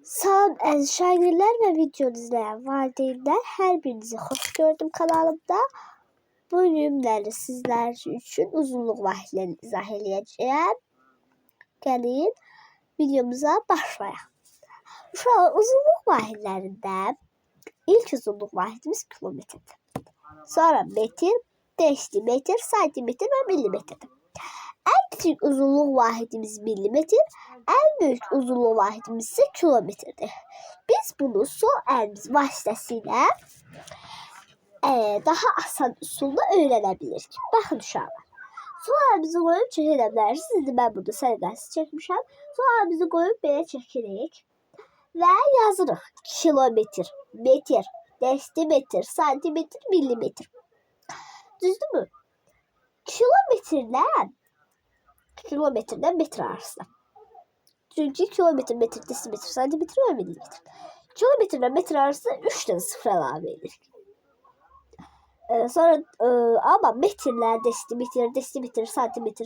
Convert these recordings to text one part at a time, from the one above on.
Sağ olun şagirdler ve video izleyen valideynler, her birinizi hoş gördüm kanalımda. Bugünlerde sizler için uzunluk vahidlerini izah edeceğim. Gelin videomuza başlayalım. Şu an uzunluk vahidlerinde ilk uzunluk vahidimiz kilometredir. Sonra metre, desimetre, santimetre ve milimetre. En küçük uzunluk vahidimiz milimetre, en büyük uzunluğu vahidimiz ise kilometredir. Biz bunu sol elimiz vasıtasıyla daha asan usulla öğrenebiliriz. Bakın uşaqlar. Sol elimizi koyup çekilebilirsiniz. Şimdi ben burada sərbəst çekmişim. Sol elimizi koyup belə çekirik. Ve yazırıq. Kilometr, metr, desimetr, santimetr, milimetr. Düzdürmü? Kilometreden metre arası. Çünkü kilometre, metre, desimetre, santimetre ve milimetre. Kilometreden metre arası 3 tane sıfır ilave edilir. Sonra ama metreler, desimetre, santimetre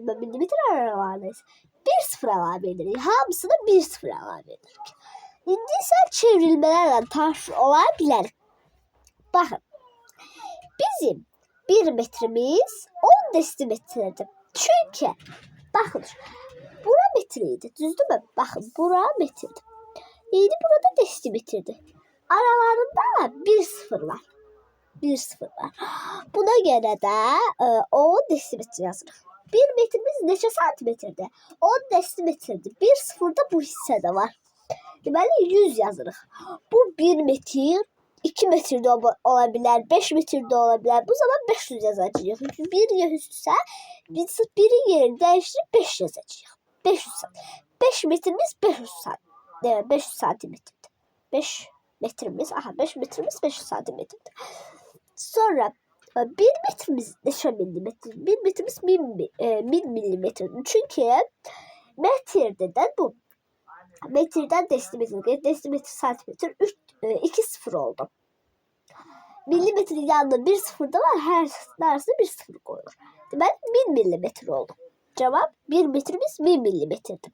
ve milimetre aralarındayız. Bir sıfır ilave edilir. Hamısına bir sıfır ilave edilir. İndi ise çevrilmelerle tarz olabilir. Bakın. Bizim 1 metremiz 10 desimetredir. Çünkü bakın bura metreydi. Düzdü mü? Bakın bura metreydi. İyiydi, burada desimetreydi. Aralarında bir sıfır var. Bir sıfır var. Buna göre de 10 desimetre yazırıq. 1 metremiz neçə santimetrede? 10 desimetrede. Bir sıfırda bu hissədə var. Deməli 100 yazırıq. Bu 1 metr 2 metrede olabilir, 5 metrede olabilir. Bu zaman 500 yazacağız. Çünkü bir üstüse biz birin yerini değiştirip 5 yazacağız. 500 santim. 5 metremiz 500 santimetre. 5 metremiz 500 santimetre. Sonra 1 metremiz neçə milimetre? 1 metremiz 1000 milimetre. Çünkü metreden bu. Metreden desimetre, santimetre 2 sıfır oldu. Milimetrenin yanında bir sıfır da var. Her arasında bir sıfır koyulur. Ben 1000 milimetre oldu. Cevap 1 metremiz 1000 milimetredir.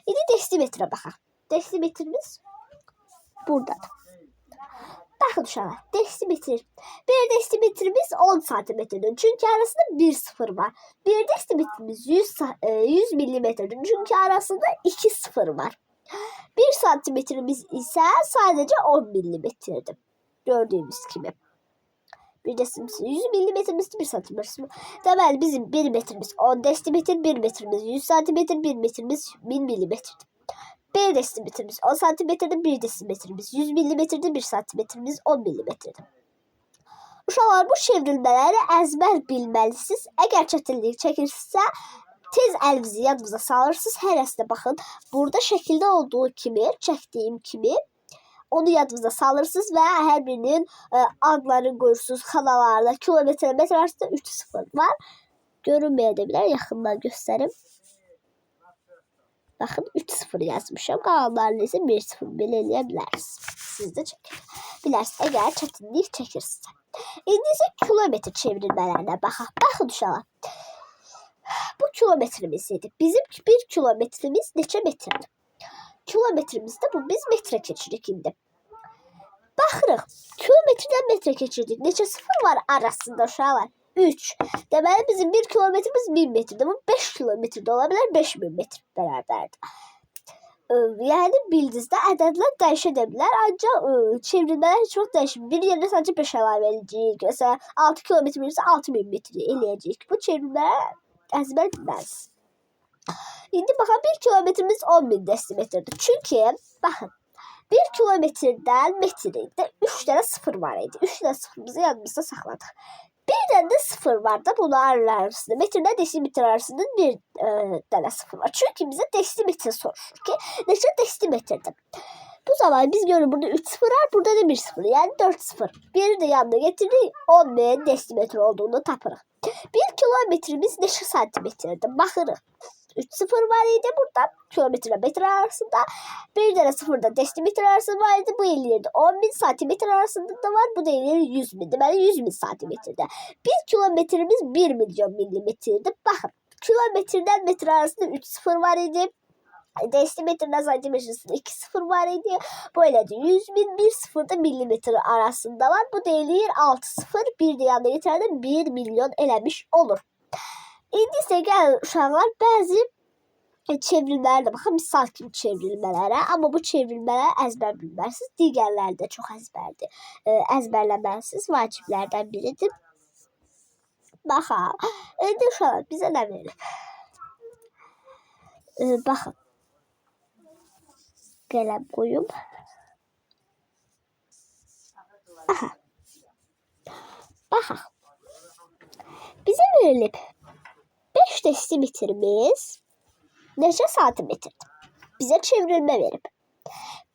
Şimdi desimetre bakalım. Desimetremiz buradadır. Bakın uşaqlar. Desimetre. Bir desimetremiz 10 santimetredir. Çünkü arasında bir sıfır var. Bir desimetremiz 100 milimetredir. Çünkü arasında 2 sıfır var. 1 santimetremiz ise sadece 10 milimetredir. Gördüğümüz gibi. Bir desimetremiz 100 milimetremiz 1 santimetremiz. Deməli bizim 1 metremiz 10 desimetre, 1 metremiz 100 santimetre, 1 metremiz 1000 milimetredir. 1 desimetremiz 10 santimetrede, 1 desimetremiz 100 milimetrede, 1 santimetremiz 10 milimetredir. Uşaqlar, bu çevrilmələri əzbər bilməlisiniz. Əgər çətinlik çəkirsinizsə, tez elinizi yadınıza salırsınız. Her esne bakın. Burada şekilde olduğu kimi, çektiğim kimi onu yadınıza salırsınız ve her birinin adlarını görürsünüz. Kanallarda kilometre, metre arasında 3 sıfır var. Görünmeyebilir. Yakından göstereyim. Bakın 3 sıfır yazmışım. Kanallarda ise 1 sıfır belirleyebilirsiniz. Siz de çekebilirsiniz. Eğer çetinlik çekirsiniz. İndi ise kilometre çevrilmelerine bakın. Bakın uşaqlar. Bu kilometremizdi. Bizim 1 kilometremiz neçə metrdir? Kilometremizde bu biz metre keçirik indi. Baxırıq. Kilometreden metre keçirdik. Neçə sıfır var arasında uşaqlar? 3. Deməli bizim 1 kilometremiz 1000 metrdir. Bu 5 kilometrede olabilir. 5000 metre bərabərdir. Yani bildinizdə ədədlər dəyişə bilər. Ancaq çevrilmələr çox dəyişir. Bir yerine sadece 5 əlavə edəcəyik. Mesela 6 kilometremizdə 6000 metre eləyəcəyik. Bu çevrilmələr ezber bilmez. Şimdi bakın 1 kilometremiz 10.000 desimetredir. Çünkü bakın 1 kilometreden metrede 3 tane sıfır var idi. 3 tane sıfırımızı yanımızda sakladık. Bir tane de sıfır var da bunlar arasında. Metre desimetre arasında bir tane sıfır var. Çünkü bize desimetre soruşur ki neçə desimetredir. Bu zaman biz görürüz burada 3 sıfır var, burada da 1 sıfır. Yani 4 sıfır. Biri de yanına getirdik 10.000 desimetre olduğunu tapırıq. 1 kilometremiz neçə santimetredir? Baxırıq. 3 sıfır var idi burada. Kilometre metre arasında. Bir tane sıfırda desimetre arasında var idi. Bu eləyirdi 10.000 santimetre arasında da var. Bu da eləyir 100.000. Deməli 100.000 santimetrede. 1 kilometremiz 1 milyon milimetredir. Baxın. Kilometreden metre arasında 3 sıfır var idi. Desimetrlə santimetrəsində 2 sıfır var idi. Bu elədir. 100.000 1 sıfır da millimetr arasında var. Bu deyilir 6 sıfır 1 yanına yetirəndə 1 milyon eləmiş olur. İndi isə gəl uşaqlar bəzi çevrilmələrə də baxın. Misal kimi çevrilmələrə. Amma bu çevrilmələr əzbər bilməlisiniz. Digərləri də çox əzbərdir. Əzbərləməlisiniz. Vaciblərdən biridir. Baxın. İndi uşaqlar bizə nə verir? Baxın. Qələm qoyum. Aha. Baxaq. Bizə verilib 5 desimetrimiz neçə santimetrdir? Bizə çevrilmə verib.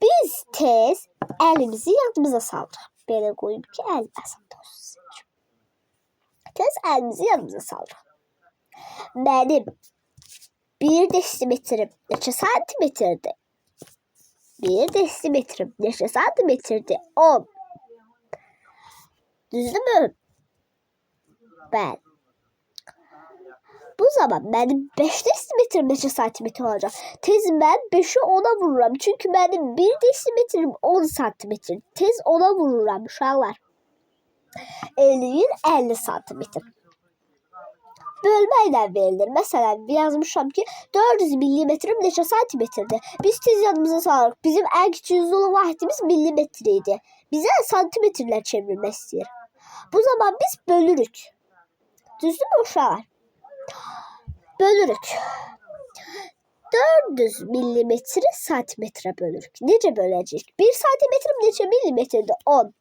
Biz tez əlimizi yanımıza salırıq. Belə qoyum ki, əlim əsasında olsun. Tez əlimizi yanımıza salırıq. Mənim 1 desimetrim neçə santimetrdir? 1 desimetrim neçə santimetrdir? 10. Düzdürmü? Bəli. Bu zaman mənim 5 desimetrim neçə santimetr olacaq? Tez mən 5'i 10'a vururam. Çünki mənim 1 desimetrim 10 santimetr. Tez 10'a vururam uşaqlar. Eləyir 50 santimetr. Bölmə ilə verilir. Məsələn, yazmışam ki, 400 millimetrim neçə santimetrdir? Biz tez yanımıza salırıq. Bizim ən kiçik uzunluq vahdimiz millimetr idi. Bizə santimetrlər çevrilmək istəyir. Bu zaman biz bölürük. Düzdürmü uşaqlar? Bölürük. 400 millimetri santimetrə bölürük. Necə böləcəyik? 1 santimetrim neçə millimetrdir? 10.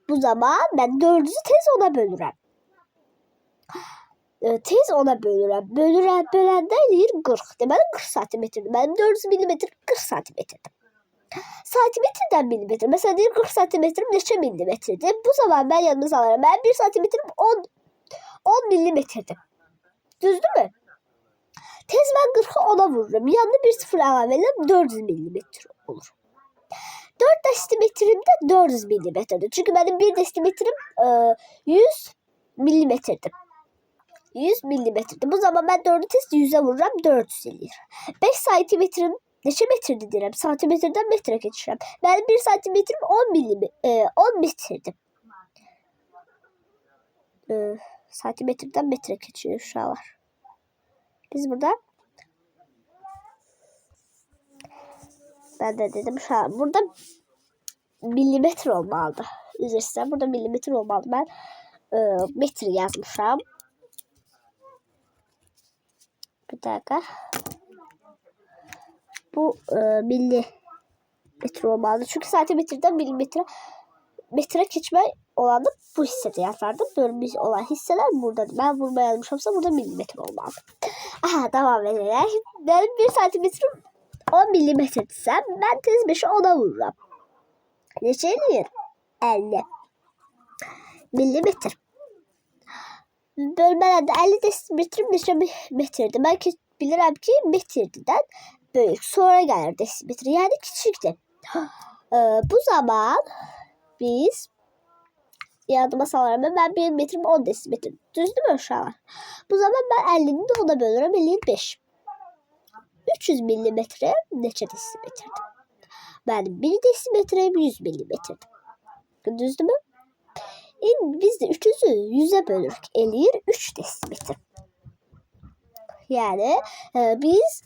Bu zaman mən 400'ü tez 10'a bölürəm. Tez 10'a bölürəm. Böləndə eləyir 40. Deməli 40 santimetrdir. Mənim 400 millimetr 40 santimetrdir. Santimetrdən millimetr. Məsələn, deyir 40 santimetrim neçə millimetrdir? Bu zaman mən yanımıza alarım. Mənim 1 santimetrim 10 millimetrdir. Düzdürmü? Tez mən 40'ı 10'a vururum. Yanına bir sıfır əlavə edirəm, 400 millimetr olur. 4 desimetrim də 400 millimetrdir. Çünki mənim 1 desimetrim 100 millimetrdir. 100 millimetrdir. Bu zaman mən 4'ü tez 100'e vururam, 400 eləyir. 5 santimetrim neçə metrdir deyirəm? Santimetrdən metrə keçirəm. Mənim 1 santimetrim 10 metrdir. Santimetrdən metrə keçirir uşaqlar. Biz burada ben de dedim uşaqlar. Burada millimetr olmalıdır. Üzrüstə burada millimetr olmalıdır. Ben metr yazmışam. Bir dakika. Bu millimetre olmalı. Çünkü santimetreden metre geçme olanı bu hissede yazardım. Bölmüş olan hisseler burada. Ben vurma yazmışamsa burada milimetre olmalı. Aha, devam edelim. Benim 1 santimetrim 10 milimetredsem ben tez 5'i 10'a vururum. Neçə eləyir? 50 milimetre. Bölmələrdə 50 desimetrim neçə metrdir? Mən bilirəm ki, metrdən böyük. Sonra gəlir desimetri. Yəni kiçikdir. Bu zaman biz yadıma salarım. Ben 1 metrim 10 desimetr. Düzdürmü uşaqlar? Bu zaman ben 50'ni de 10'a bölürəm. 55. 300 milimetre neçə desimetrdir? Benim 1 desimetrim 100 milimetrdir. Düzdürmü? Biz de 300'ü 100'e bölürük. Eləyir 3 desimetr. Yəni biz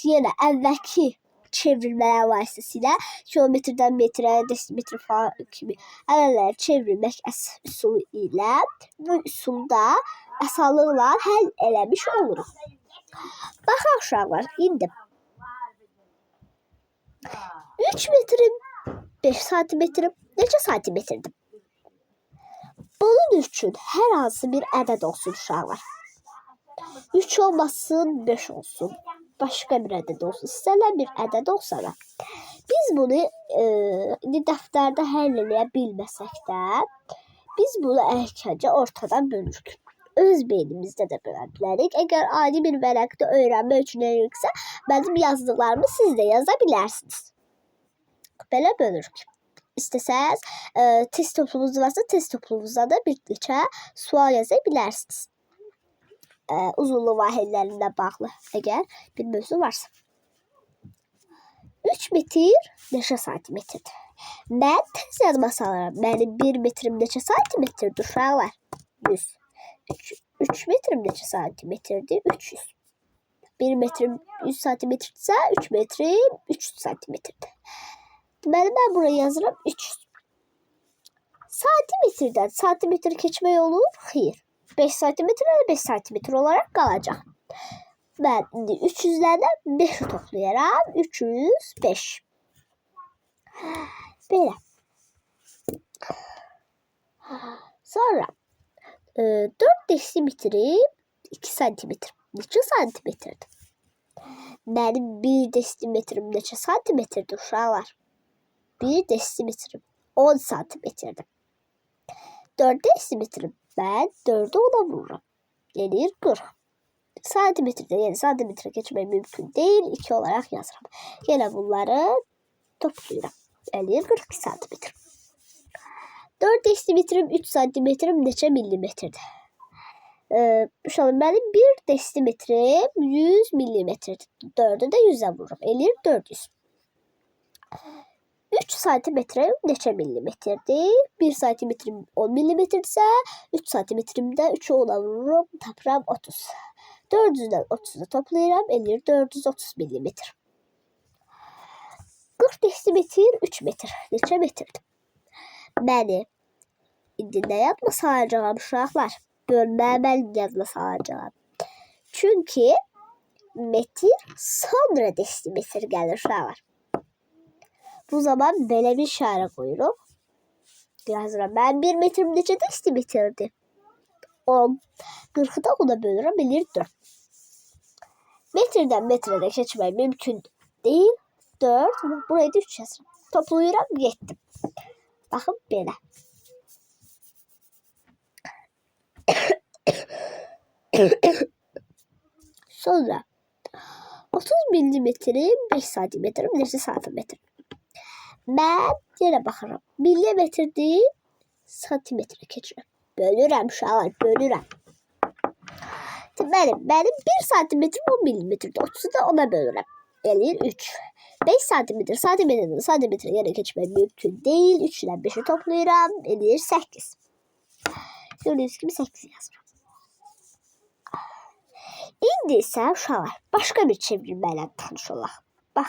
yenə əvvəlki çevrilmələr vasitəsilə kilometrdən metrə, desimetr falan kimi ələləri çevrilmək üsulu ilə bu üsulda asanlıqla həll eləmiş oluruq. Baxaq uşaqlar, indi 3 metrim 5 santimetrim neçə santimetrdir? Bunun üçün hər hansı bir ədəd olsun uşaqlar. 3 olmasın, 5 olsun. Başqa bir ədəd olsun. İstənilən bir ədəd olsa da. Biz bunu dəftərdə həll eləyə bilməsək də, biz bunu əlkəcə ortadan bölürük. Öz beynimizdə də bölə bilərik. Əgər adi bir vərəqdə öyrənmə üçün öyrəniriksə, mənim yazdıqlarımı siz də yaza bilərsiniz. Belə bölürük. İstəsəz, test toplumuz varsa, test toplumuzda da bir neçə sual yaza bilərsiniz. Uzunluq vahidlərinə bağlı, əgər bir mövzu varsa. metr neçə santimetrdir? Mən tez yazması alıram. Mənim 1 metrim neçə santimetrdir uşaqlar? 100. 3 metrim neçə santimetrdir? 300. 1 metrim 100 santimetrdirsə 3 metrim 300 santimetrdir. Deməli mən buraya yazıram 300. Santimetrdən santimetr keçmək olur? Xeyr. 5 santimetrə 5 santimetr olaraq qalacaq. Mən indi 300-lərdən 5'i toplayaram. 305. Belə. Sonra 4 desimetrim 2 santimetr. Neçə santimetrdir? Mənim 1 desimetrim neçə santimetrdir uşaqlar? 1 desimetrim 10 santimetrdir. 4 desimetrim mən 4'ü ona vururam. Gelir 40. Santimetrede yani santimetre geçmek mümkün değil. 2 olarak yazarım. Yine bunları topluyorum. Yani 42 santimetre. 4 desimetrim 3 santimetrim neçə millimetrdir? Uşaqlar benim 1 desimetrim 100 millimetrdir. 4'ü de 100'e vururum. Elir 400. 3 santimetre neçə millimetrdir? 1 santimetrim 10 millimetrdirsə 3 santimetrimdə 3'ü ona vururum. Tapıram 30. 400'den 30'u toplayıram. Elir 430 millimetr. 40 desimetr 3 metr. Neçə metrdir? Məni indi nə yazma salacağım uşaqlar? Bölməyə mən yazma salacağım. Çünki metr sonra desimetr gəlir uşaqlar. Bu zaman belə bir işarə qoyuruq. Yazıram. Mən 1 metrim neçə desimetrdir? 10. 40'ı da ona bölürüm. Elir 4. Metreden metrede geçmek mümkün değil. 4. Burayı da 3 yazırım. Toplayıram. Yettim. Bakın böyle. Sonra 30 milimetrim 5 santimetrim neçə santimetr? Mən yenə baxıram. Millimetr değil santimetre keçirəm. Bölürəm uşaqlar, bölürəm. Benim 1 santimetrim 10 milimetrdir. 30'u da ona bölürəm. Elir 3. 5 santimetre, santimetre yerə keçmək mümkün değil. 3 ilə 5'i toplayıram. Elir 8. Gördüğünüz gibi 8 yazıram. İndi isə uşaqlar, başqa bir çevrilmə ilə tanış olaq. Bax.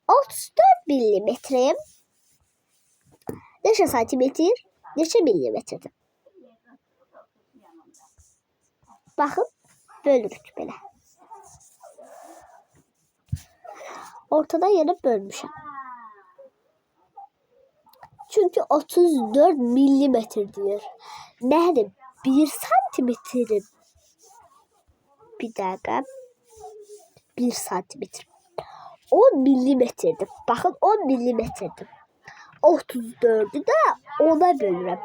34 milimetrim neçə santimetr? Neçə millimetrdir? Baxın, bölürük belə. Ortadan yana bölmüşəm. Çünkü 34 milimetr diyor. Mənim 1 santimetrim. Bir dəqiqə. 1 santimetr. 10 milimetrdir. Baxın 10 milimetrdir. 34'ü de 10'a bölürəm.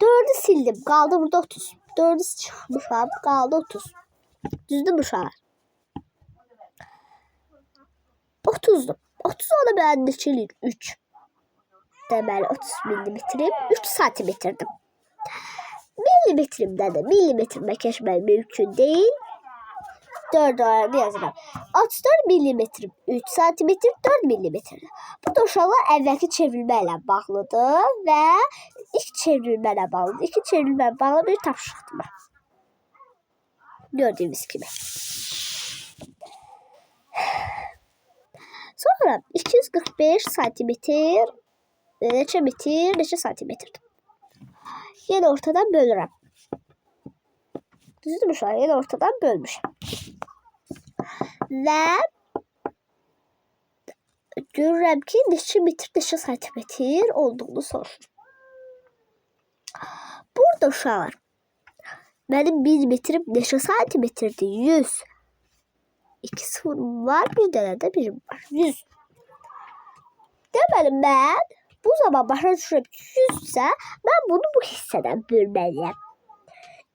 4'ü sildim. Qaldı burada 30. 4'ü çıxmışam. Qaldı 30. Düzdür uşaqlar? 30'dur. 30 ona ben neçə eləyir? 3. Deməli 30 milimetrim 3 santimetrdir. Milimetrimdə də millimetrimə keçmək mümkün değil. 4 olarak yazıram. 34 milimetrim 3 santimetr 4 milimetrdir. Bu da uşaqlar əvvəlki çevrilmə ilə bağlıdır və ilk çevrilmə ilə bağlıdır. İki çevrilmə ilə bağlı bir tapşırıqdır. Gördüğünüz gibi. Sonra 245 santimetr neçə metr, neçə santimetrdir. Yine ortadan bölürəm. Düzdür uşaqlar? Yine ortadan bölmüşəm. Və görürəm ki, neçə metr, neçə santimetr olduğunu soruşur. Burada uşaqlar, mənim 1 metrim neçə santimetrdir? 100. 2 sıfırım var, bir dənə də birim var. 100. Deməli, mən bu zaman başa düşürəm ki, 100 isə mən bunu bu hissədən bölməliyəm.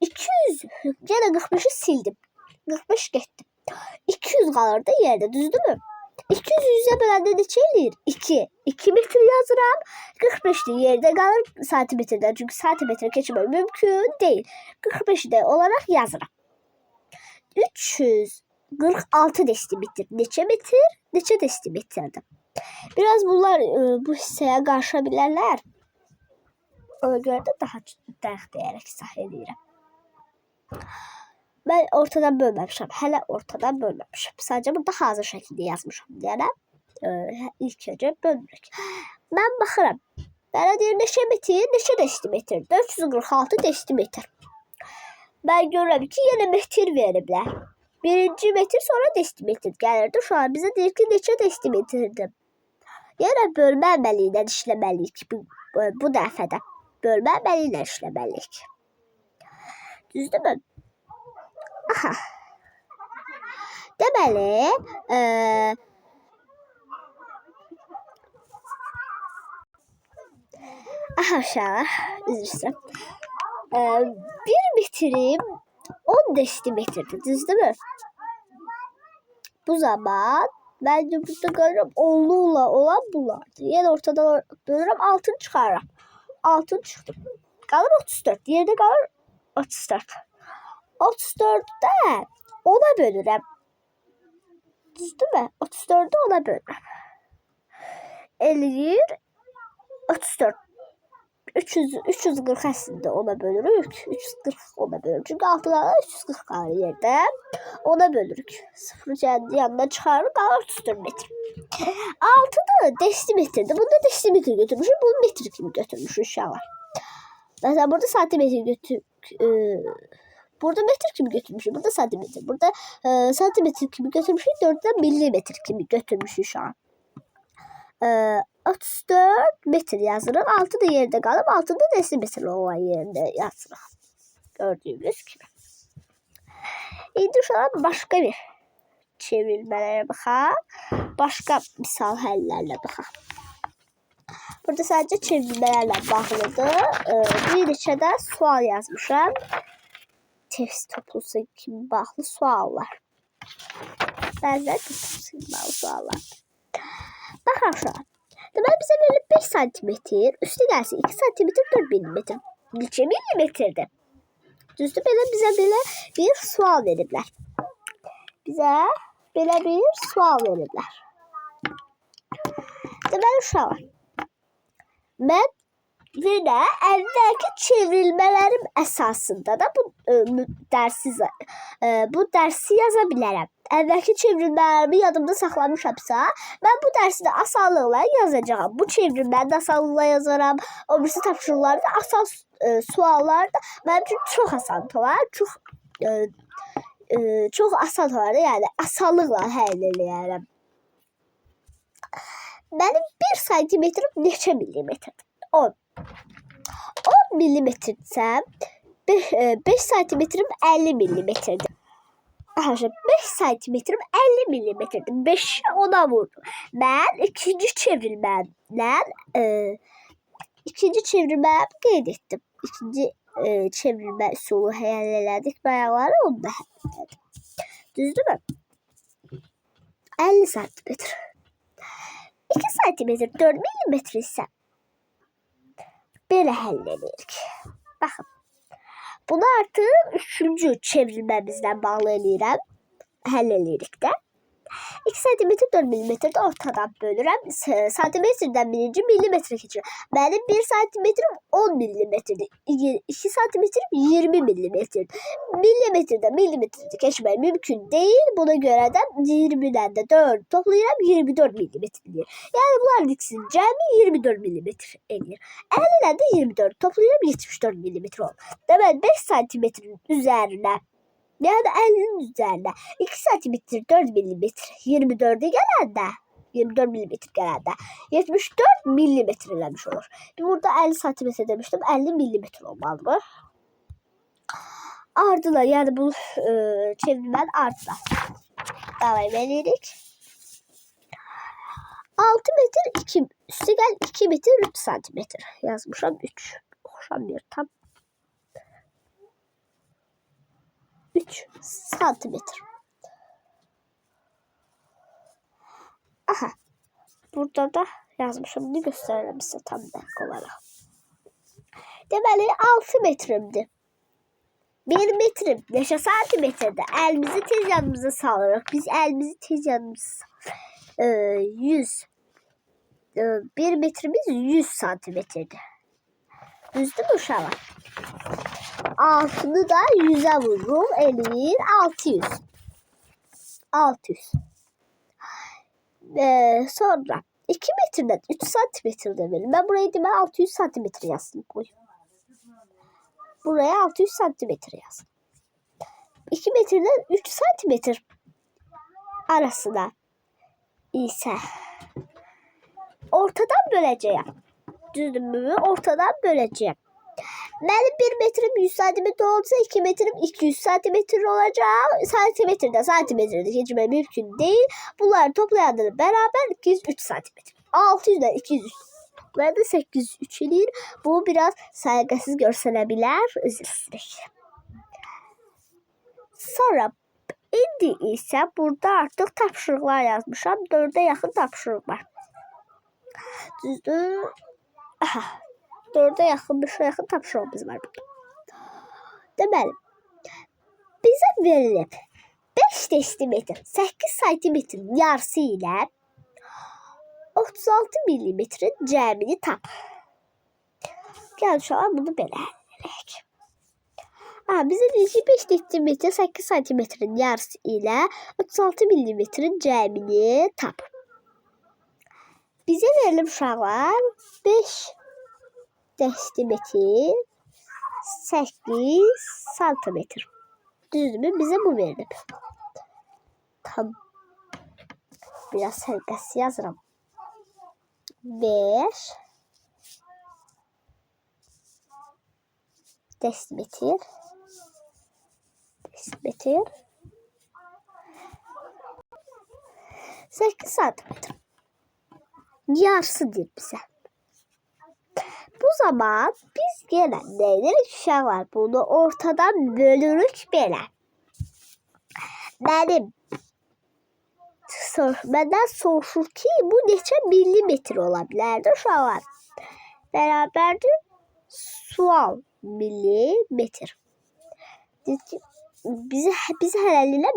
200, yenə 45'i sildim. 45 getdim. 200 qalır da yerdə, düzdürmü? 200 100'e böləndə neçə eləyir? 2. 2 metr yazıram. 45'de yerdə qalır santimetrdən. Çünki santimetre keçmək mümkün değil. 45'i de olarak yazıram. 300 46 desimetr. Neçə metr? Neçə desimetrdir? Biraz bunlar bu hissəyə qarışa bilərlər. Ona görə də daha dəqiq deyərək izah edirəm. Mən ortadan bölməmişəm. Hələ ortadan bölməmişəm. Sadəcə burada hazır şəkildə yazmışam. Yəni ilk öncə bölmürük. Mən baxıram. Mənə deyir neçə metr, neçə desimetr? 446 desimetr. Mən görürəm ki, yenə metr veriblər. Birinci metr, sonra desimetr gəlirdi. Şu an bizə deyir ki, neçə desimetrdir? Yəni bölmə əməli ilə işləməliyik bu dəfədə. Bölmə əməli ilə işləməliyik. Düzdürmü? Aha. Deməli, uşaqlar, üzr istəyirəm. Bir metrim 10 desimetrdir, düzdürmü? Bu zaman ben de burada görürüm 10'luyla olan bunlardır. Yani ortadan bölürüm, altını çıkarırım. Altını çıktım. Kalır 34. Yerine kalır 34. 34'de 10'a bölürüm. Düzdürmü? 34'de 10'a bölürüm. 50 34. 340 aslında ona bölürük. 340 ona bölürük. Çünkü altına 340 kalır yerde. Ona bölürük. 0 kendi yanına çıkarır kalır 34 metre. Altıda desimetrede. Bunda desimetre götürmüşüm. Bunu metre kimi götürmüşüm inşallah. Mesela burada santimetre burada metre kimi götürmüşüm. Burada santimetre. Burada santimetre kimi götürmüşüm. 4'de milimetre kimi götürmüşüm şu an. 34 metre yazırım. 6 da yerde kalıp 6 da desimetre olan yerinde yazırım. Gördüğünüz gibi. İndi şu an başka bir çevirmelere bakalım. Başka misal həllərlə baxaq. Burada sadece çevirmelerle bağlıdır. Bir neçə də sual yazmışam. Test toplusu kimi bağlı suallar. Bəzən toplusu kimi bağlı suallar. Baxaq şu an. Deməli bizə verilib 5 santimetr, üstü gəlsin 2 santimetr, 4 milimetr. Neçə milimetrdir? Düzdür, bizə belə bir sual veriblər. Bizə belə bir sual veriblər. Deməli uşaqlar, mən yenə əvvəlki çevrilmələrim əsasında da bu dərsi yaza bilərəm. Əvvəlki çevrilmələrimi yadımda saxlamışamsa, mən bu dərsi də asanlıqla yazacağam. Bu çevrilməni də asanlıqla yazaram. O birisi tapşırıqları da asan suallar da mənim üçün çox asan olar. Çox asan olar. Yəni asanlıqla həll eləyərəm. Mənim 1 santimetrim neçə millimetrdir? 10. 10 millimetrdirsə 5 santimetrim 50 millimetrdir. Arkadaşlar 5 santimetrim 50 milimetrdir. 5'i ona vurdum. Ben ikinci çevirmemi qeyd ettim. İkinci çevirmə üsulu hayal elədik. Bayaqları onu da həll elədim. Düzdürmü? 50 santimetr. 2 santimetr 4 milimetr ise belə həll edirik. Baxın. Bunu artıq 3-cü çevrilməmizdən bağlı eləyirəm. Həll eləyirik də. 2 santimetr 4 milimetrdə ortadan bölürəm. Santimetrdən birinci milimetrə keçirir. Mənim 1 santimetrim 10 milimetrdir. 2 santimetrim 20 milimetrdir. Milimetrdə milimetrdə keçmək mümkün deyil. Buna görə də 20-dən də 4 toplayıram 24 milimetrdir. Yəni bunların ikisinin cəmi 24 milimetr eləyir. 50-dən də 24 toplayıram 74 milimetr olur. Deməli 5 santimetrin üzərinə yani 50'nin üzerinde 2 santimetre 4 milimetre 24'e gələndə 24 milimetre gələndə 74 milimetre eləmiş olur. Burada 50 santimetre demiştim. 50 milimetre olmalıdır. Ardına yani bu çevirməni ardına davam edirik. 6 metre 2 üstü gel 2 metre 3 santimetre yazmışam 3. Oxşamıyor tam. 3 santimetre. Aha. Burada da yazmışım. Bunu gösterelim size tam dakika olarak. Deməli 6 metrimdir. Bir metrim neçə santimetrdə? Əlimizi tez yanımıza salırıq. Biz əlimizi tez yanımıza 100. 1 metrimiz 100 santimetrdir. Düzdür uşaqlar? Altını da 100'ə vururum. Eləyir 600. 600. Sonra 2 metreden 3 santimetrede verin. Ben buraya demek 600 santimetre yazdım. Buraya 600 santimetre yazdım. 2 metreden 3 santimetre arasında ise ortadan böleceğim. Düzümümü ortadan böleceğim. Benim 1 metrim 100 santimetre olsa 2 metrim 200 santimetre olacak. Santimetrede geçme mümkün değil. Bunları toplayanları beraber 203 santimetre. 600'den 203 toplayanı 803 edir. Bu biraz saygısız görselebilir. Özür dilerim. Sonra indi ise burada artık tapşırıqlar yazmışam. 4'e yaxın tapşırıq var. Düzdür. Aha. 4'e yaxın, 5'e yaxın tapşırığımız var burada. Deməli, bizə verilib 5 desimetr, 8 santimetrin yarısı ilə 36 milimetrin cəmini tap. Gəl uşaqlar, bunu belə eləyək. Bizə deyir ki, 5 desimetr, 8 santimetrin yarısı ilə 36 milimetrin cəmini tap. Bizə verilib uşaqlar 5 desimetr 8 santimetr. Düzdür, bize bu verilib. Tam biraz sərqəsi yazıram. 5 desimetr 8 santimetr. Yarısıdır bize. Bu zaman biz gene neyleri uşaqlar bunu ortadan bölürük belə. Məndən soruşur ki, bu neçə millimetr ola bilərdi uşaqlar? Bərabərdir sual millimetr. Biz hələliklə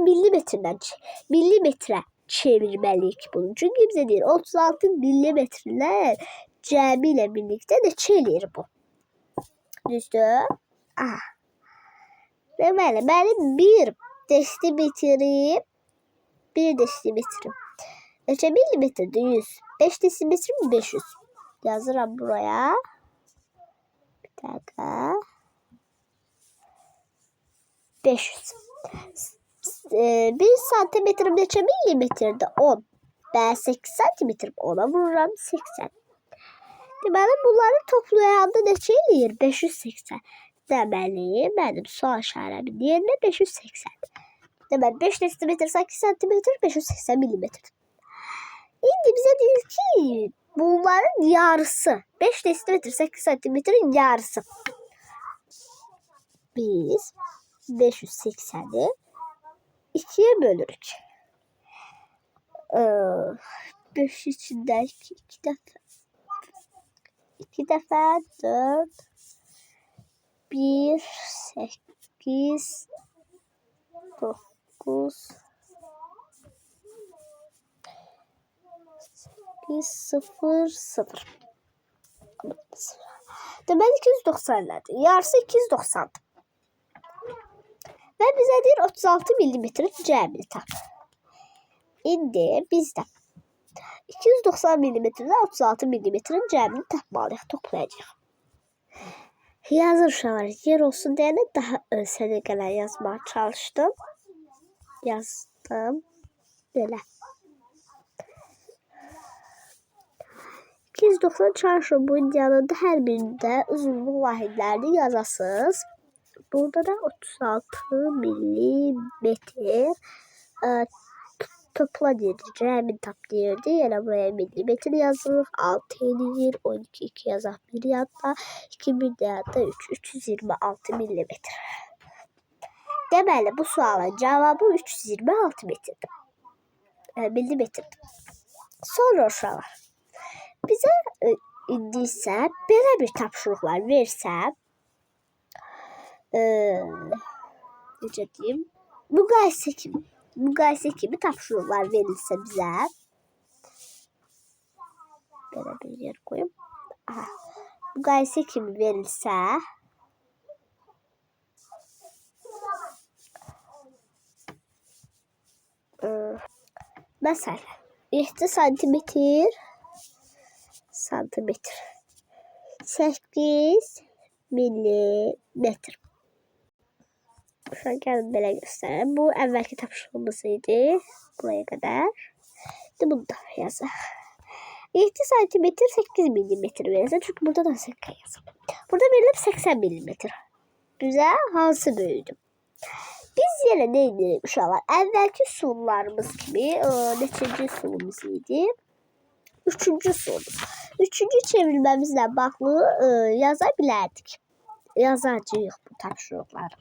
millimetrə çevirməliyik bunu. Çünki bizə deyir 36 millimetrlər cəmi ilə birlikdə neçə eləyir bu? Düzdür? Deməli, mənim 1 desimetrim neçə millimetrdir? 100. 5 desimetrim 500. Yazıram buraya. Bir dakika. 500. 1 santimetrim neçə millimetrdir? 10. Ben 8 santimetrim ona vururam 80. Deməli, bunları toplayanda neçə eləyir? 580. Deməli, mənim sual işarəmin yerinə 580. Deməli, 5 desimetr 8 santimetr 580 milimetr. İndi bizə deyir ki, bunların yarısı 5 desimetr 8 santimetrin yarısı. Biz 580'i 2'ye bölürük. 5 içinden 2 defa. 2 defa 4 1 8 9 8 0 0. Deməli 290 nədir? Yarısı 290. Və bizə deyir 36 milimetrin cəmini tap. İndi bizdə 290 milimetrdən 36 milimetrin cəmini tapmalıyıq, toplayacağıq. Yazır uşaqlar, yer olsun deyəni daha sədəqələr yazmağa çalışdım. Yazdım. Belə. 290 çarşı bunun yanında hər birində uzunluq vahidlərini yazasınız. Burada da 36 milimetr topla deyirdi. Cəmin tap deyirdi. Yəni buraya milimetr yazılır. 6 eləyir. 12 2 yazaq. 1 yanında. 2 bir yanında 3. 326 milimetr. Deməli bu sualın cavabı 326 metrdir. Milimetrdir. Sonra uşaqlar. Bizə indi isə belə bir tapşırıqlar versəm necə deyim, müqayisə kimi tapşırıqlar verilsə bizə, belə bir yer qoyum. Aha, müqayisə kimi verilsə, məsələn, 7 santimetr, 8 millimetr. Şu an gəlin belə göstərəm. Bu əvvəlki tapşırığımız idi. Buraya qədər. Bunu da yazaq. 7 santimetr 8 millimetr verirsə. Çünki burada da 8 yazaq. Burada verilib 80 millimetr. Bizə hansı böyüdür? Biz yenə nə edirik uşaqlar? Əvvəlki suallarımız kimi neçinci sualımız idi? Üçüncü sualımız. Üçüncü çevrilməmizlə bağlı yaza bilərdik. Yazacağıq bu tapşırıqları.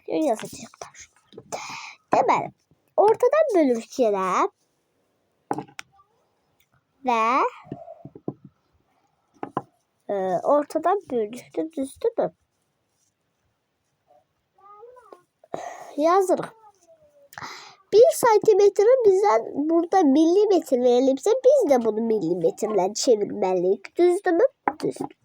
Yazacağıq bu tapşırıqları. Deməli, ortadan bölürük yenə və ortadan böldükdə düzdürmü? Yazırıq. 1 santimetri bizdən burada millimetr verilibsə, biz də bunu millimetrlə çevirməliyik. Düzdürmü? Düzdür.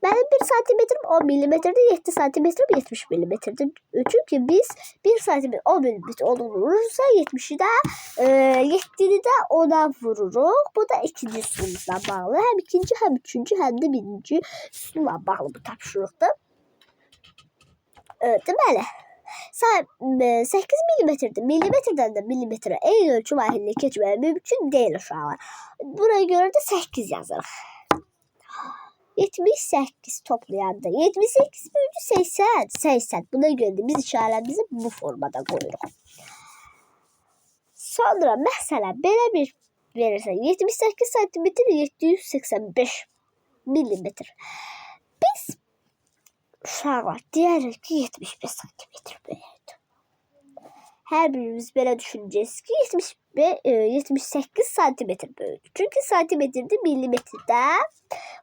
Mənim 1 santimetrim 10 millimetrdir, 7 santimetrim 70 millimetrdir. Çünki biz 1 santimetr 10 millimetr onu vurursa, 70'i də 7'ni də ona vururuq. Bu da ikinci sunumuzla bağlı. Həm ikinci, həm üçüncü, həm də birinci sunumla bağlı bu tapşırıqdır. Deməli, 8 millimetrdir. Millimetrdən də millimetrə eyni ölçü vahidini keçməyə mümkün deyil uşaqlar. Buna görə də 8 yazırıq. 78 toplayanda 78 bölü 80. 80. Buna görə də biz işarəmizi bu formada qoyuruq. Sonra məsələn belə bir verirsən. 78 santimetr 785 millimetr. Biz uşaqlar deyərik ki 75 santimetr böyüdür. Hər birimiz belə düşünəcəyiz ki 78 santimetr böyüdür. Çünki santimetrdə millimetrdə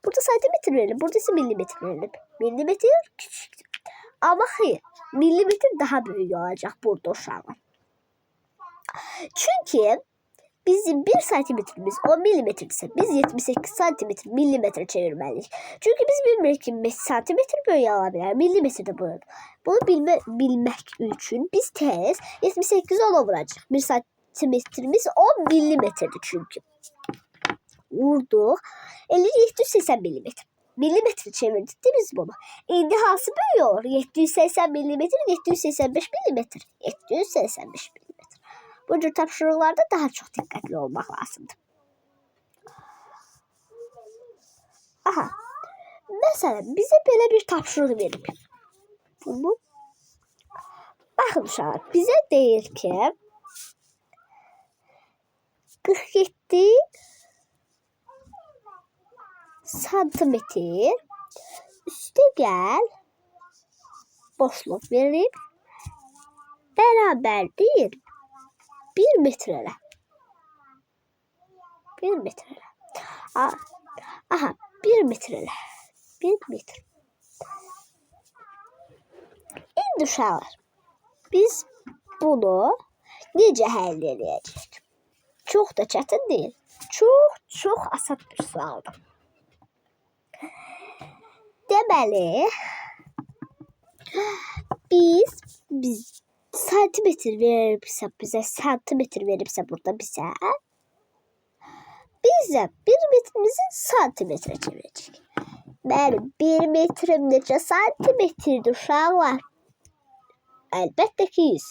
burada santimetr verilib, burada ise millimetr verilib. Millimetr küçüktür. Ama hayır, millimetr daha büyük olacaq burada uşaqlar. Çünki bizim 1 santimetrimiz 10 millimetrdirsə biz 78 santimetr millimetre çevirməliyik. Çünki biz bilmirik ki 5 santimetr böyük ola bilər, millimetrdə böyük. Bunu bilmək üçün biz tez 78 ona vuracaq. 1 santimetrimiz 10 millimetrdir çünki. Vurduq. 780 millimetr. Millimetre çevirdik de biz bunu. İndi hansı böyük olur? 780 millimetr, 785 millimetr. 785 millimetr. Bu cür tapşırıqlarda daha çox diqqətli olmaq lazımdır. Aha. Məsələn, bizə belə bir tapşırıq verib. Bunu baxın uşaqlar, bizə deyir ki 47 santimetr üstə gəl boşluq verib bərabərdir 1 metr elə. 1 metr elə. Aha, 1 metr elə. 1 metr. İndi uşaqlar, biz bunu necə həll edəcəyik? Çox da çətin deyil. Çox asan bir sualdır. Deməli, biz santimetr veribsə bizə, santimetr veribsə burada bizə, biz də 1 metrimizi santimetrə çevirəcək. Mənim 1 metrim neçə santimetrdir uşaqlar? Əlbəttə ki 100.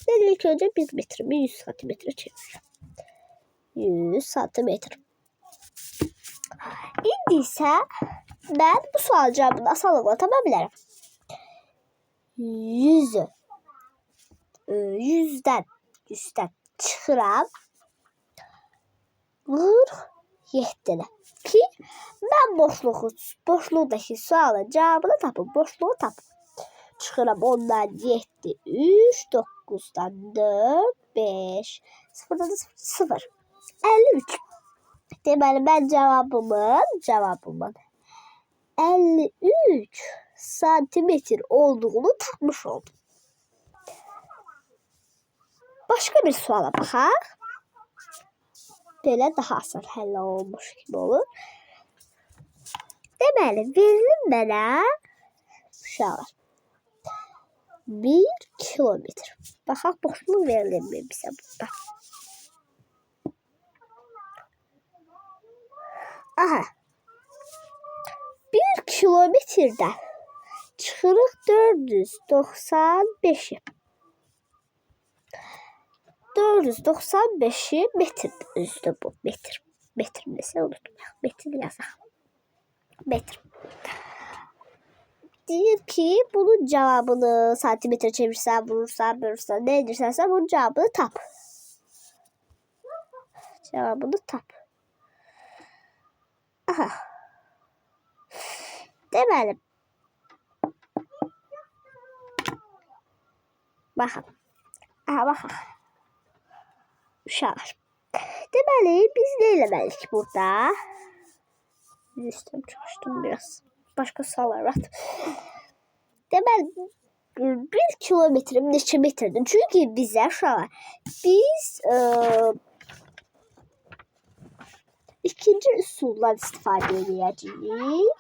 Ben ilk önce 1 metrimi 100 santimetre çevireceğim. 100 santimetre. İndi ise ben bu sual cevabını asallıkla tamamlarım. 100'ü 100'den çıxıram 47'ne. Ki ben boşluğundaki sualın cevabını tapım. Boşluğu tapım. Çıxıram 10'dan 7, 3, 9'dan 4, 5, 0'dan 0. 53. Deməli ben cevabımın 53 santimetr olduğunu tapmış oldum. Başka bir suala baxaq. Belə daha asan həll olmuş kimi olur. Deməli, verilir mənə uşaqlar 1 kilometr. Baxaq, boşluq verilir mi bizə burada? Aha. 1 kilometrdə çıxırıq 495'i. 495'i metrdir özü bu. Metr. Metr mesela unutmayaq. Metr yazaq. Metr. Deyir ki, bunun cevabını santimetre çevirsən, vurursan, bölürsən, ne edirsənsə bunun cevabını tap. Cevabını tap. Aha. Deməli. Baxın. Aha, baxın. Uşaqlar. Deməli, biz ne eləməliyik burada? Üstüm çalıştım biraz. Başka suallar var. Deməli, 1 kilometre neçə metrdir? Çünki bizə uşaqlar, biz ikinci üsuldan istifadə edəcəyik.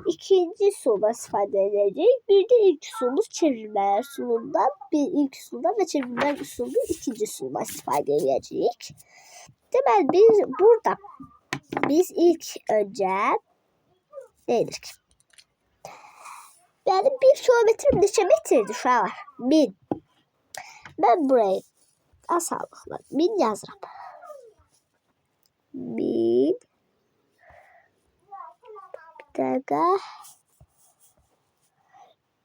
İkinci üsuldan istifadə edəcəyik. Bir də ilk üsulumuz çevrilmələr üsulundan, ilk üsuldan və çevrilmələr üsulundan ikinci üsuldan istifadə edəcəyik. Deməli, biz ilk önce ne edirik? Yani 1 kilometre neçə metrdir uşaqlar? 1000. Ben burayı asallıqla 1000 yazıram. 1000. Bir dakika.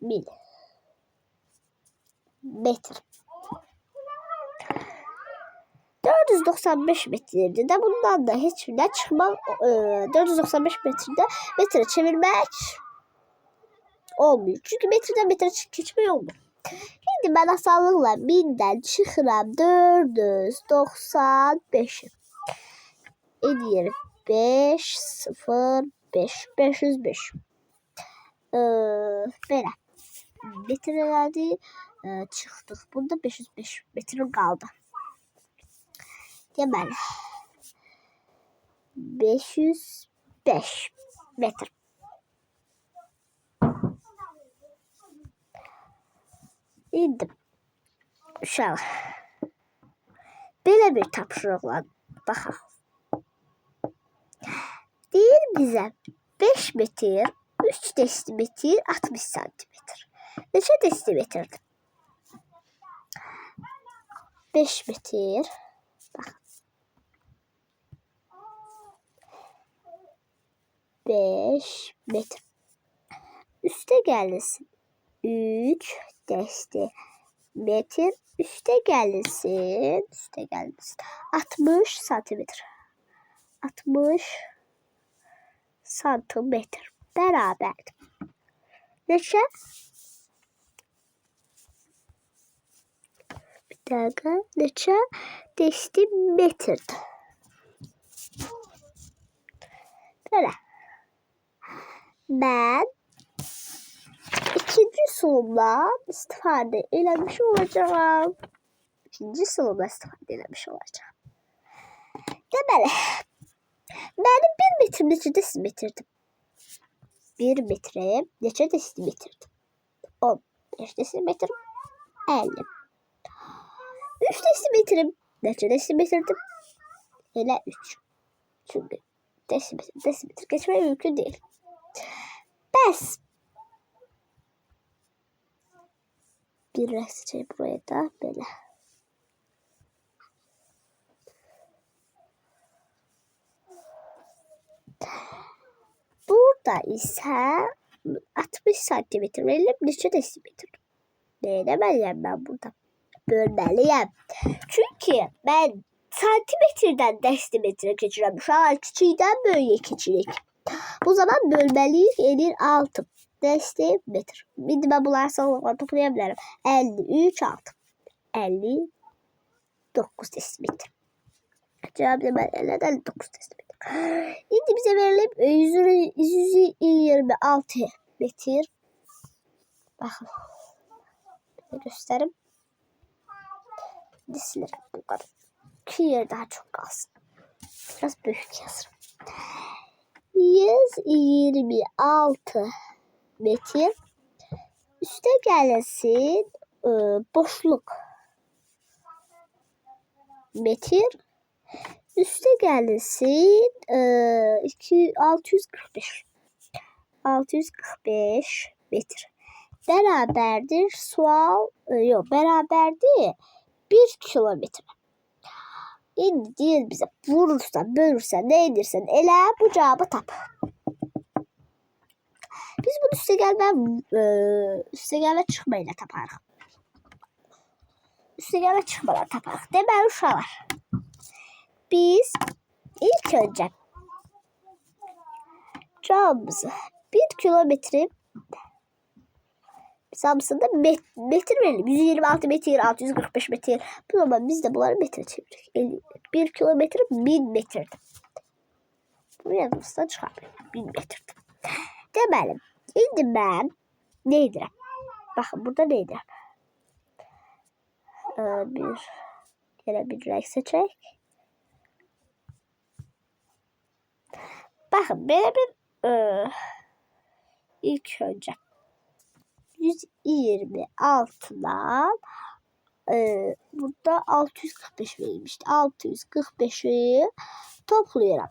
1000 metre. 495 metrede de bundan da hiçbirinden çıkmak 495 metre çevirmek olmuyor. Çünkü metreden metre geçmek olmuyor. Şimdi ben asallıkla 1000'den çıkıram 495'i. Ediyorum 5 0 5 505. Böyle metrelerde çıktık. Bunda 505 metre kaldı. Deməli 505 metr. İndi uşaqlar belə bir tapşırıqla baxaq. Deyir bizə 5 metr 3 desimetr 60 santimetr. Neçə desimetrdir? 5 metr. Baxın. 5 metr. Üste gelsin. 3 desimetre. Üste gelsin. 60 santimetre. 60 santimetre. Beraber. Neçə? Bir dakika. Neçə desimetrdir? Böyle. Ben ikinci solumdan istifade eləmiş olacağım. İkinci solumdan istifade eləmiş olacağım. Deməli, mənim 1 metrim neçə desimetrdir? 1 metre neçə desimetrdir? 15 desimetr 50. 3 desimetrim neçə desimetrdir? Elə 3. Çünkü desimetre geçmek mümkün değil. Bəs bir rəsm buraya da belə. Burada ise 60 santimetre verilip neçə desimetre? Neyləməliyəm ben burada? Bölməliyəm. Çünkü ben santimetreden desimetre keçirəm. Şu an kiçikdən böyüyə keçirik. Bu zaman bölməliyik elir 6 desimetre. İndi ben bunları sağlıqla toplayabilirim. 53 6. 59 desimetre. Cevap neden 59 desimetre? Şimdi bize verilip 126 metre. Bakın. Bir göstereyim. Silerim bu kadar. 2 yer daha çok kalsın. Biraz büyük yazırım. 126 metre. Üste gelsin boşluk metre. Üste gelsin 645 metre. Beraberdir sual yok beraber değil 1 kilometre. İndi değil bize vurursan bölürsen ne edirsen ele bu cevabı tap. Biz bunu üste gelme çıkmayla taparıq. Üste gelme çıkmayla taparıq. Deməli uşaqlar. Biz ilk önce cevabımızı 1 kilometre biz hamısında metre verelim. 126 metre, 645 metre. Bu zaman biz de bunları metre çeviririk. 1 kilometre 1000 metredir. Bunu yazımızdan çıkarmayalım. 1000 metredir. Deməli, indi ben ne edirəm? Bakın burada ne edirəm? Yine bir renk seçək. Bakın böyle bir ilk önce 126'dan burada 645 verilmişti. 645'i toplayalım.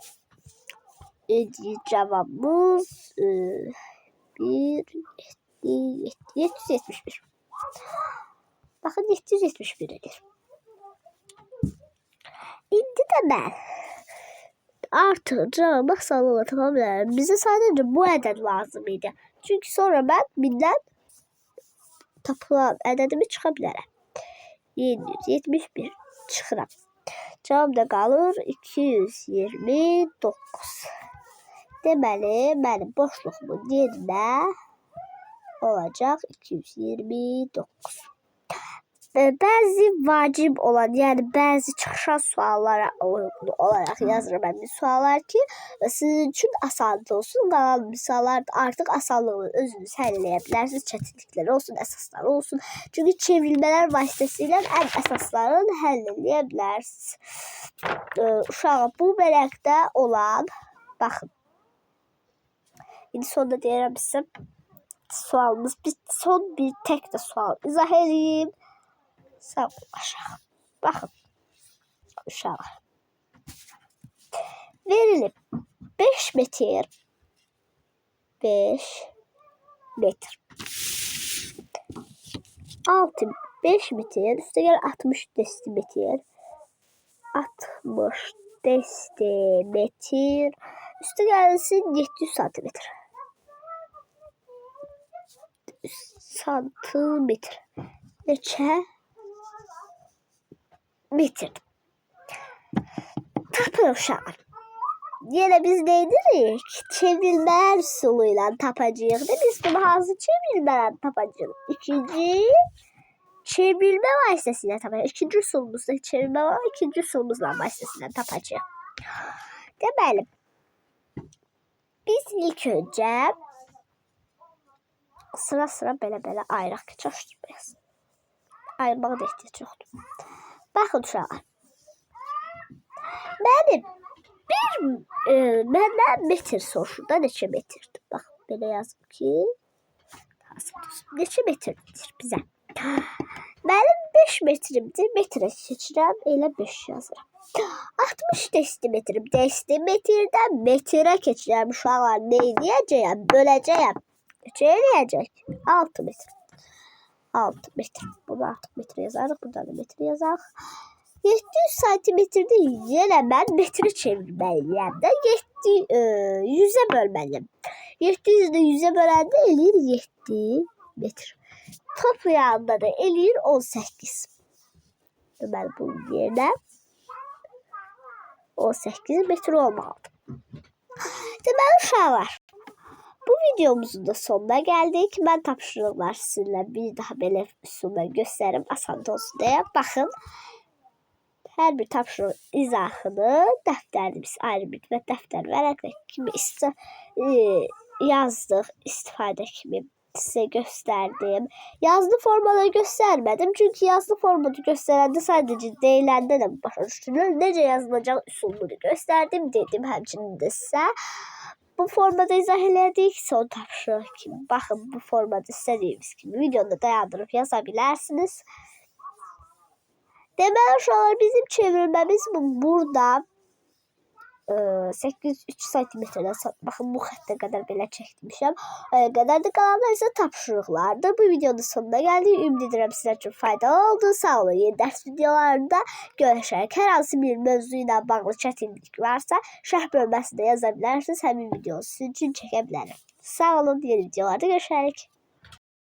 Cevabımız 771. Bakın 771 edir. İndi de ben artık cevabı sağlamaya tamamlayalım. Bize sadece bu ədəd lazım idi. Çünkü sonra ben binden tapılan ədədimi çıxa bilərəm. 771 çıxıram. Cevab da qalır 229. Deməli, mənim boşluğumun yerinə olacaq 229. Bəzi vacib olan, yəni bəzi çıxışan suallara uyğun olaraq yazıram mən bir suallar ki, sizin üçün asan olsun. Qalan misallar artıq asanlığını özünüz həll edə bilərsiniz. Çətinliklər olsun, əsaslar olsun. Çünki çevrilmələr vasitəsilə ən əsaslarını həll edə bilərsiniz. Uşağa bu mələkdə olan, baxın. İndi sonunda deyirəm sizə sualımız bitti. Son bir tek de sual izah edeyim. Sağ ol aşağı. Bakın. Aşağı. Verilip 5 metre 5 metre 5 metre üstüne gel 60 desimetre 60 desimetre üstüne gelsin 700 santimetre neçə metre. Tapın uşaqlar. Yine biz ne edirik? Çevrilmeler üsuluyla tapacağıq. Biz bunu hansı çevrilmeler tapacağıq? İkinci çevrilme vasitəsilə tapacağıq. İkinci üsulumuzda çevrilme var. İkinci üsulumuzla vasitəsilə tapacağıq. Deməli, biz ilk önce sıra belə ayıraq ki, çalışdırmayasın. Ayırmağa da ehtiyac yoxdur. Baxın uşaqlar. Məndən metr soruşur da neçə metrdir. Bax, belə yazım ki, neçə metrdir bizə. Mənim 5 metrimdir. Metrə seçirəm, elə 5 yazıram. 60 desimetrim. Desimetrdən metrə keçirəm. Uşaqlar nə edəcəyəm? Böləcəyəm. Neçə eləyəcək? 6 metr. 6 metr. Burada 6 metr yazarıq. Burada da metr yazarıq. 700 santimetrede yine ben metre çevirmeliyim de 100'e bölmeliyim. 700'de 100'e bölende eləyir 7 metre. Toplayanda da eləyir 18. Ben bunun yerine 18 metre olmalıdır. Deməli uşaqlar, bu videomuzun da sonuna geldik. Ben tapşırıqlar sizinle bir daha belə üsulla göstərim. Asan olsun deyə. Baxın. Hər bir tapşırıq izahını dəftərdə biz ayrı bir dəftər vərəqlə kimi yazdıq, istifadə kimi size gösterdim. Yazılı formaları göstermedim. Çünkü yazılı formatı gösterende sadece değilende de başa düşülür. Nece yazılacak üsulunu gösterdim dedim həmçinin de size. Bu formada izah elədik. Son tapşırıq kimi. Baxın bu formada istədiyiniz kimi videoda dayandırıb yazabilirsiniz. Deməli uşaqlar bizim çevirmemiz burada 803 santimetreden bakın bu xəttə qədər belə çəkmişəm. Qədər də qalanlar isə tapşırıqlardır. Bu videonun sonuna gəldik. Ümid edirəm sizlər üçün faydalı oldu. Sağ olun. Yeni dərs videolarında görüşərək. Hər hansı bir mövzu ilə bağlı çətinlik varsa şərh bölməsində yaza bilərsiniz. Həmin videonu sizin üçün çəkə bilərəm. Sağ olun. Yeni videolarda görüşərək.